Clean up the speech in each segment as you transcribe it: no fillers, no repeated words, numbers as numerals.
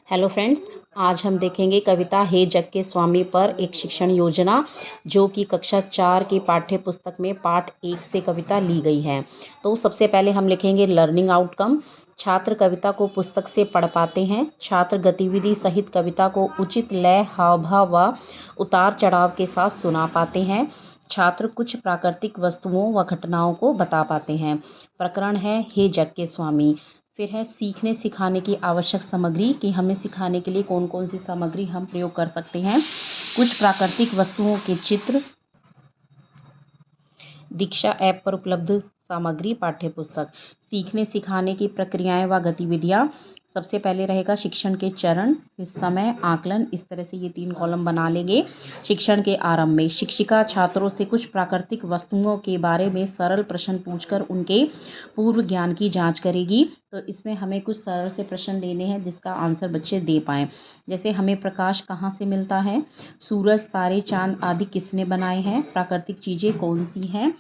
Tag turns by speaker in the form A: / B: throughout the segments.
A: Hello friends, आज हम देखेंगे कविता हे जग के स्वामी पर एक शिक्षण योजना, जो कि कक्षा 4 की पाठ्य पुस्तक में पाठ 1 से कविता ली गई है। तो सबसे पहले हम लिखेंगे लर्निंग आउटकम। छात्र कविता को पुस्तक से पढ़ पाते हैं। छात्र गतिविधि सहित कविता को उचित लय, हाव भाव व उतार चढ़ाव के साथ सुना पाते हैं। छात्र कुछ प्राकृतिक वस्तुओं व घटनाओं को बता पाते हैं। प्रकरण है हे जग के स्वामी। फिर है सीखने सिखाने की आवश्यक सामग्री, कि हमें सिखाने के लिए कौन कौन सी सामग्री हम प्रयोग कर सकते हैं। कुछ प्राकृतिक वस्तुओं के चित्र। दीक्षा ऐप पर उपलब्ध सामग्री पाठ्य पुस्तक। सीखने सिखाने की प्रक्रियाएं व गतिविधियां। सबसे पहले रहेगा शिक्षण के चरण, समय, आकलन। इस तरह से ये 3 कॉलम बना लेंगे। शिक्षण के आरंभ में शिक्षिका छात्रों से कुछ प्राकृतिक वस्तुओं के बारे में सरल प्रश्न पूछकर उनके पूर्व ज्ञान की जांच करेगी। तो इसमें हमें कुछ सरल से प्रश्न देने हैं जिसका आंसर बच्चे दे पाएँ। जैसे हमें प्रकाश कहाँ से मिलता है, सूरज, तारे, चांद आदि किसने बनाए हैं, प्राकृतिक चीज़ें कौन सी हैं।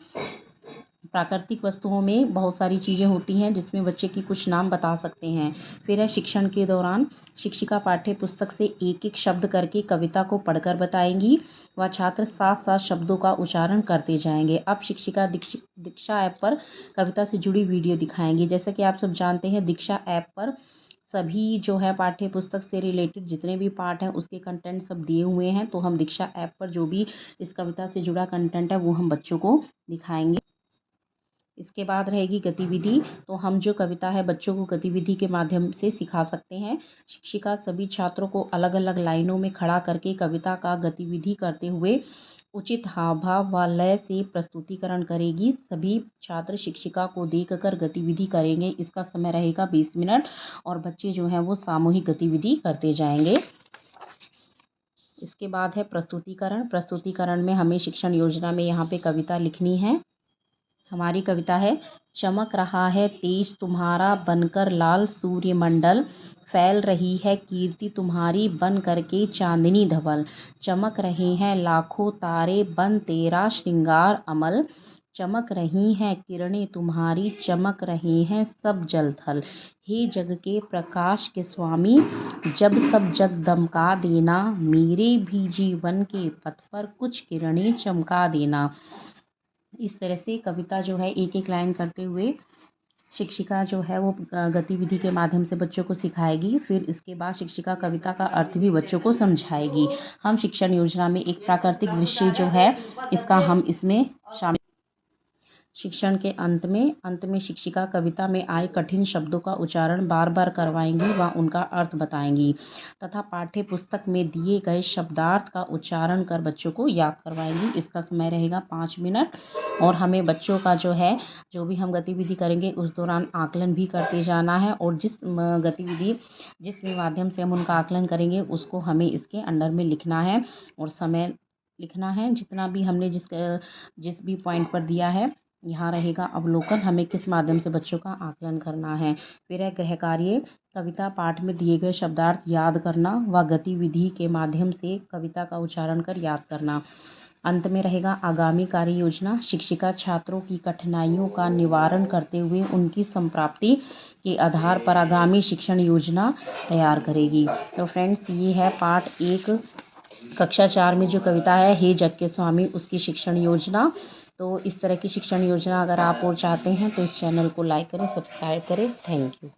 A: प्राकृतिक वस्तुओं में बहुत सारी चीज़ें होती हैं जिसमें बच्चे की कुछ नाम बता सकते हैं। फिर है शिक्षण के दौरान शिक्षिका पाठ्य पुस्तक से एक एक शब्द करके कविता को पढ़कर बताएंगी व छात्र साथ साथ शब्दों का उच्चारण करते जाएंगे। अब शिक्षिका दीक्षा ऐप पर कविता से जुड़ी वीडियो दिखाएंगी। जैसा कि आप सब जानते हैं, दीक्षा ऐप पर सभी जो है पाठ्य पुस्तक से रिलेटेड जितने भी पाठ हैं उसके कंटेंट सब दिए हुए हैं। तो हम दीक्षा ऐप पर जो भी इस कविता से जुड़ा कंटेंट है वो हम बच्चों को दिखाएंगे। इसके बाद रहेगी गतिविधि। तो हम जो कविता है बच्चों को गतिविधि के माध्यम से सिखा सकते हैं। शिक्षिका सभी छात्रों को अलग अलग लाइनों में खड़ा करके कविता का गतिविधि करते हुए उचित हाव भाव व लय से प्रस्तुतिकरण करेगी। सभी छात्र शिक्षिका को देखकर गतिविधि करेंगे। इसका समय रहेगा 20 मिनट और बच्चे जो हैं वो सामूहिक गतिविधि करते जाएंगे। इसके बाद है प्रस्तुतिकरण। प्रस्तुतिकरण में हमें शिक्षण योजना में यहाँ पे कविता लिखनी है। हमारी कविता है, चमक रहा है तेज तुम्हारा बनकर लाल सूर्यमंडल, फैल रही है कीर्ति तुम्हारी बन करके चांदनी धवल, चमक रहे हैं लाखों तारे बन तेरा श्रृंगार अमल, चमक रही हैं किरणें तुम्हारी चमक रहे हैं सब जल थल, हे जग के प्रकाश के स्वामी जब सब जग दमका देना, मेरे भी जीवन के पथ पर कुछ किरणें चमका देना। इस तरह से कविता जो है एक एक लाइन करते हुए शिक्षिका जो है वो गतिविधि के माध्यम से बच्चों को सिखाएगी। फिर इसके बाद शिक्षिका कविता का अर्थ भी बच्चों को समझाएगी। हम शिक्षण योजना में एक प्राकृतिक दृश्य जो है इसका हम इसमें शामिल। शिक्षण के अंत में शिक्षिका कविता में आए कठिन शब्दों का उच्चारण बार बार करवाएंगी व उनका अर्थ बताएंगी तथा पाठ्य पुस्तक में दिए गए शब्दार्थ का उच्चारण कर बच्चों को याद करवाएंगी। इसका समय रहेगा 5 मिनट और हमें बच्चों का जो है जो भी हम गतिविधि करेंगे उस दौरान आकलन भी करते जाना है और जिस भी माध्यम से हम उनका आकलन करेंगे उसको हमें इसके अंडर में लिखना है और समय लिखना है। जितना भी हमने जिस भी पॉइंट पर दिया है यहाँ रहेगा अवलोकन, हमें किस माध्यम से बच्चों का आकलन करना है। फिर है गृह कार्य। कविता पाठ में दिए गए शब्दार्थ याद करना व गतिविधि के माध्यम से कविता का उच्चारण कर याद करना। अंत में रहेगा आगामी कार्य योजना। शिक्षिका छात्रों की कठिनाइयों का निवारण करते हुए उनकी संप्राप्ति के आधार पर आगामी शिक्षण योजना तैयार करेगी। तो फ्रेंड्स, ये है पाठ 1 कक्षा 4 में जो कविता है हे जग के स्वामी, उसकी शिक्षण योजना। तो इस तरह की शिक्षण योजना अगर आप और चाहते हैं तो इस चैनल को लाइक करें, सब्सक्राइब करें। Thank you.